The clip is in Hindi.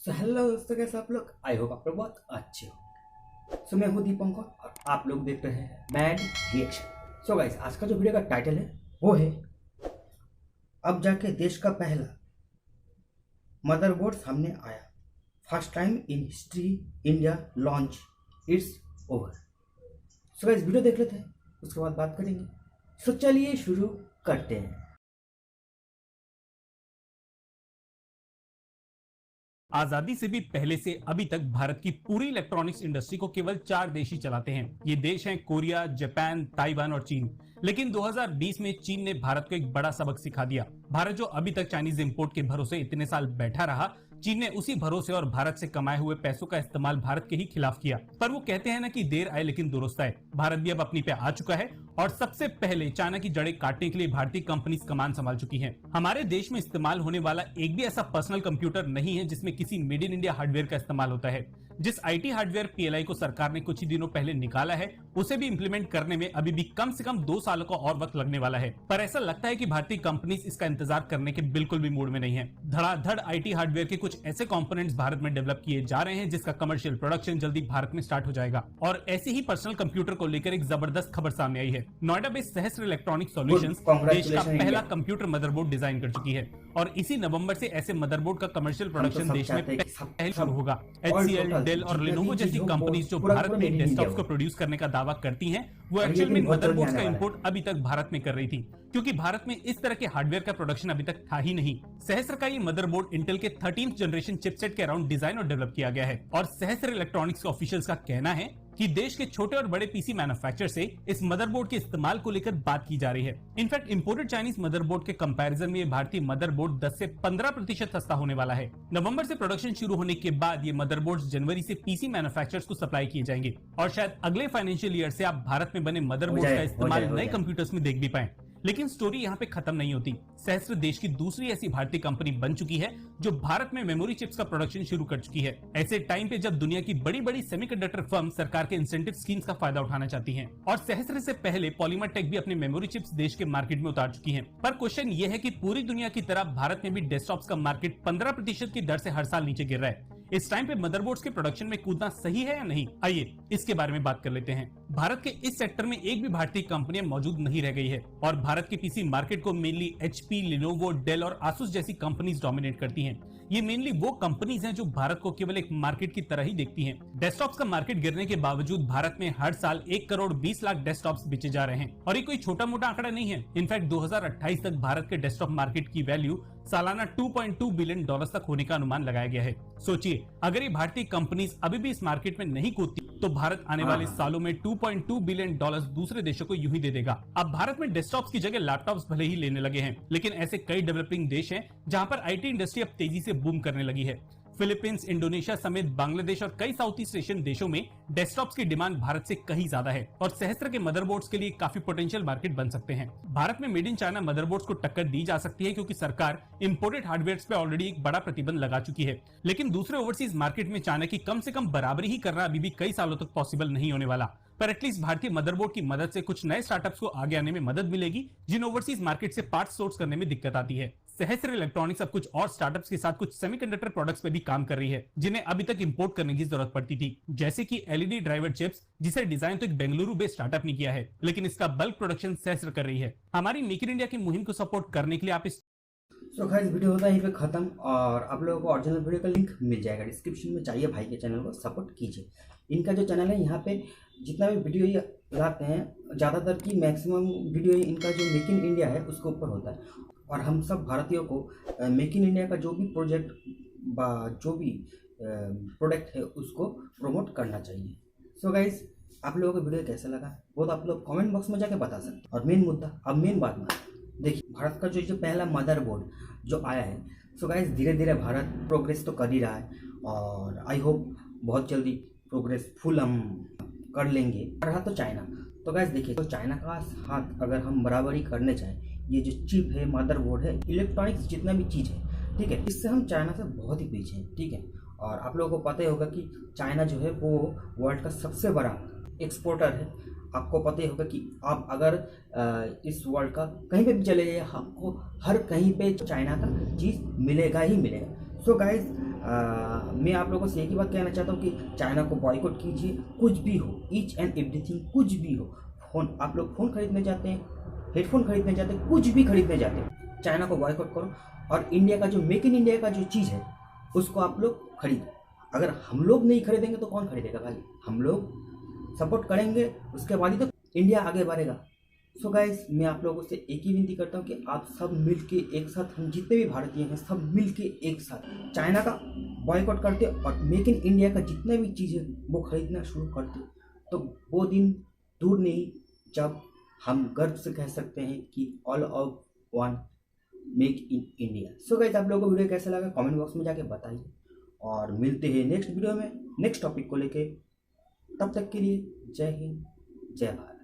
हेलो दोस्तों, कैसे आप लोग? आई होप आप लोग बहुत अच्छे हो। मैं हूँ दीपंकर और आप लोग देख रहे हैं मैड रिएक्शन। गाइस, आज का जो वीडियो का टाइटल है वो है अब जाके देश का पहला मदरबोर्ड सामने आया, first time in history India launch its over. Guys, video देख लेते हैं, उसके बाद बात करेंगे। चलिए शुरू करते हैं। आजादी से भी पहले से अभी तक भारत की पूरी इलेक्ट्रॉनिक्स इंडस्ट्री को केवल 4 देश ही चलाते हैं। ये देश हैं कोरिया, जापान, ताइवान और चीन। लेकिन 2020 में चीन ने भारत को एक बड़ा सबक सिखा दिया। भारत जो अभी तक चाइनीज इंपोर्ट के भरोसे इतने साल बैठा रहा, चीन ने उसी भरोसे और भारत से कमाए हुए पैसों का इस्तेमाल भारत के ही खिलाफ किया। पर वो कहते हैं ना कि देर आए लेकिन दुरुस्त आए। भारत भी अब अपनी पे आ चुका है और सबसे पहले चाइना की जड़ें काटने के लिए भारतीय कंपनीज कमान संभाल चुकी हैं। हमारे देश में इस्तेमाल होने वाला एक भी ऐसा पर्सनल कंप्यूटर नहीं है जिसमें किसी मेड इन इंडिया हार्डवेयर का इस्तेमाल होता है। जिस आईटी हार्डवेयर पीएलआई को सरकार ने कुछ ही दिनों पहले निकाला है, उसे भी इंप्लीमेंट करने में अभी भी कम से कम 2 सालों का और वक्त लगने वाला है। पर ऐसा लगता है कि भारतीय कंपनीज इसका इंतजार करने के बिल्कुल भी मूड में नहीं है। धड़ाधड़ आईटी हार्डवेयर के कुछ ऐसे कंपोनेंट्स भारत में डेवलप किए जा रहे हैं जिसका कमर्शियल प्रोडक्शन जल्दी भारत में स्टार्ट हो जाएगा। और ऐसे ही पर्सनल कंप्यूटर को लेकर एक जबरदस्त खबर सामने आई है। नोएडा बेस्ड सहस्त्र इलेक्ट्रॉनिक सॉल्यूशंस देश का पहला कंप्यूटर मदरबोर्ड डिजाइन कर चुकी है और इसी नवंबर से ऐसे मदरबोर्ड का कमर्शियल प्रोडक्शन देश में पहले शुरू होगा। HCL, डेल और लेनोवो जैसी कंपनीज जो भारत में डेस्कटॉप्स को प्रोड्यूस करने का दावा करती हैं, वो एक्चुअल में मदरबोर्ड्स का इंपोर्ट अभी तक भारत में कर रही थी, क्योंकि भारत में इस तरह के हार्डवेयर का प्रोडक्शन अभी तक था ही नहीं। सहस्त्र का ये मदरबोर्ड इंटेल के 13th जनरेशन चिपसेट के अराउंड डिजाइन और डेवलप किया गया है और सहस्त्र इलेक्ट्रॉनिक्स के ऑफिशियल्स का कहना है कि देश के छोटे और बड़े पीसी मैन्युफैक्चरर से इस मदरबोर्ड के इस्तेमाल को लेकर बात की जा रही है। इनफैक्ट इंपोर्टेड चाइनीज मदरबोर्ड के कंपैरिजन में ये भारतीय मदरबोर्ड 10 से 15% सस्ता होने वाला है। नवंबर से प्रोडक्शन शुरू होने के बाद ये मदरबोर्ड्स जनवरी से पीसी मैन्युफैक्चरर्स को सप्लाई किए जाएंगे और शायद अगले फाइनेंशियल ईयर से आप भारत में बने मदरबोर्ड का इस्तेमाल नए कंप्यूटर्स में देख भी पाए। लेकिन स्टोरी यहाँ पे खत्म नहीं होती। सहस्त्र देश की दूसरी ऐसी भारतीय कंपनी बन चुकी है जो भारत में मेमोरी चिप्स का प्रोडक्शन शुरू कर चुकी है, ऐसे टाइम पे जब दुनिया की बड़ी बड़ी सेमीकंडक्टर फर्म सरकार के इंसेंटिव स्कीम्स का फायदा उठाना चाहती हैं। और सहस्त्र से पहले पॉलीमर टेक भी अपने मेमोरी चिप्स देश के मार्केट में उतार चुकी है। पर क्वेश्चन ये है कि पूरी दुनिया की तरह भारत में भी डेस्कटॉप्स का मार्केट 15% की दर से हर साल नीचे गिर रहा है। इस टाइम पे मदरबोर्ड्स के प्रोडक्शन में कूदना सही है या नहीं, आइए इसके बारे में बात कर लेते हैं। भारत के इस सेक्टर में एक भी भारतीय कंपनियां मौजूद नहीं रह गई है और भारत के पीसी मार्केट को मेनली HP, लिनोवो, डेल और आसूस जैसी कंपनीज डोमिनेट करती हैं। ये मेनली वो कंपनीज हैं जो भारत को केवल एक मार्केट की तरह ही देखती हैं। डेस्कटॉप्स का मार्केट गिरने के बावजूद भारत में हर साल 1 करोड़ 20 लाख डेस्कटॉप्स बेचे जा रहे हैं और ये कोई छोटा मोटा आंकड़ा नहीं है। इनफैक्ट 2028 तक भारत के डेस्कटॉप मार्केट की वैल्यू सालाना $2.2 बिलियन तक होने का अनुमान लगाया गया है। सोचिए, अगर ये भारतीय कंपनीज अभी भी इस मार्केट में नहीं कूदती तो भारत आने वाले सालों में $2.2 बिलियन दूसरे देशों को यूं ही दे देगा। अब भारत में डेस्कटॉप्स की जगह लैपटॉप्स भले ही लेने लगे हैं, लेकिन ऐसे कई डेवलपिंग देश हैं जहां पर आईटी इंडस्ट्री अब तेजी से बूम करने लगी है। फिलीपींस, इंडोनेशिया समेत बांग्लादेश और कई साउथ ईस्ट एशियन देशों में डेस्कटॉप्स की डिमांड भारत से कहीं ज्यादा है और सहस्त्र के मदरबोर्ड्स के लिए काफी पोटेंशियल मार्केट बन सकते हैं। भारत में मेड इन चाइना मदरबोर्ड्स को टक्कर दी जा सकती है क्योंकि सरकार इंपोर्टेड हार्डवेयर पे ऑलरेडी एक बड़ा प्रतिबंध लगा चुकी है। लेकिन दूसरे ओवरसीज मार्केट में चाइना की कम से कम बराबरी ही करना अभी भी कई सालों तक पॉसिबल नहीं होने वाला। पर एटलीस्ट भारतीय मदरबोर्ड की मदद से कुछ नए स्टार्टअप्स को आगे आने में मदद मिलेगी जिन ओवरसीज मार्केट से पार्ट्स सोर्स करने में दिक्कत आती है। सहस्त्र इलेक्ट्रॉनिक्स अब कुछ और स्टार्टअप्स के साथ कुछ सेमीकंडक्टर प्रोडक्ट्स पे भी काम कर रही है जिन्हें अभी तक इंपोर्ट करने की जरूरत पड़ती थी, जैसे कि LED ड्राइवर चिप्स, जिसे डिजाइन तो एक बेंगलुरु बेस्ड स्टार्टअप ने किया है, लेकिन इसका बल्क प्रोडक्शन सहस्त्र कर रही है। हमारी मेक इन इंडिया की मुहिम को सपोर्ट करने के लिए आप इस गाइस, वीडियो होता है यहीं पे खत्म और आप लोगों को ओरिजिनल वीडियो का लिंक मिल जाएगा डिस्क्रिप्शन में। चाहिए भाई के चैनल को सपोर्ट कीजिए। इनका जो चैनल है यहाँ पे जितना भी वीडियो ये लाते हैं, ज़्यादातर की मैक्सिमम वीडियो इनका जो मेक इन इंडिया है उसके ऊपर होता है और हम सब भारतीयों को मेक इन इंडिया का जो भी प्रोजेक्ट जो भी प्रोडक्ट है उसको प्रमोट करना चाहिए। गाइस, आप लोगों को वीडियो कैसा लगा वो तो आप लोग कमेंट बॉक्स में जाके बता सकते हैं। और मेन मुद्दा, अब मेन बात में देखिए, भारत का जो पहला मदरबोर्ड जो आया है, गाइस धीरे धीरे भारत प्रोग्रेस तो कर ही रहा है और आई होप बहुत जल्दी प्रोग्रेस फुल हम कर लेंगे। रहा तो चाइना, तो गाइस देखिए, तो चाइना का हाथ अगर हम बराबरी करने चाहें, ये जो चिप है, मदरबोर्ड है, इलेक्ट्रॉनिक्स जितना भी चीज़ है, ठीक है, इससे हम चाइना से बहुत ही पीछे हैं, ठीक है। और आप लोगों को पता ही होगा कि चाइना जो है वो वर्ल्ड का सबसे बड़ा एक्सपोर्टर है। आपको पता ही होगा कि आप अगर इस वर्ल्ड का कहीं पे भी चले जाइए, आपको हर कहीं पे चाइना का चीज़ मिलेगा ही मिलेगा। सो गाइज मैं आप लोगों से एक ही बात कहना चाहता हूँ कि चाइना को बॉयकॉट कीजिए, कुछ भी हो, ईच एंड एवरीथिंग, कुछ भी हो। फ़ोन, आप लोग फ़ोन खरीदने जाते हैं, हेडफोन खरीदने जाते हैं, कुछ भी खरीदने जाते हैं, चाइना को बॉयकॉट करो और इंडिया का जो मेक इन इंडिया का जो चीज़ है उसको आप लोग खरीदो। अगर हम लोग नहीं खरीदेंगे तो कौन खरीदेगा भाई? हम लोग सपोर्ट करेंगे, उसके बाद ही तो इंडिया आगे बढ़ेगा। सो गाइस, मैं आप लोगों से एक ही विनती करता हूँ कि आप सब मिलके एक साथ, हम जितने भी भारतीय हैं सब मिलके एक साथ चाइना का बॉयकॉट करते और मेक इन इंडिया का जितना भी चीज़ है वो खरीदना शुरू करते, तो वो दिन दूर नहीं जब हम गर्व से कह सकते हैं कि all of one make in India. So guys, आप लोगों को वीडियो कैसा लगा कमेंट बॉक्स में जाके बताइए और मिलते हैं नेक्स्ट वीडियो में नेक्स्ट टॉपिक को लेके। तब तक के लिए जय हिंद, जय भारत।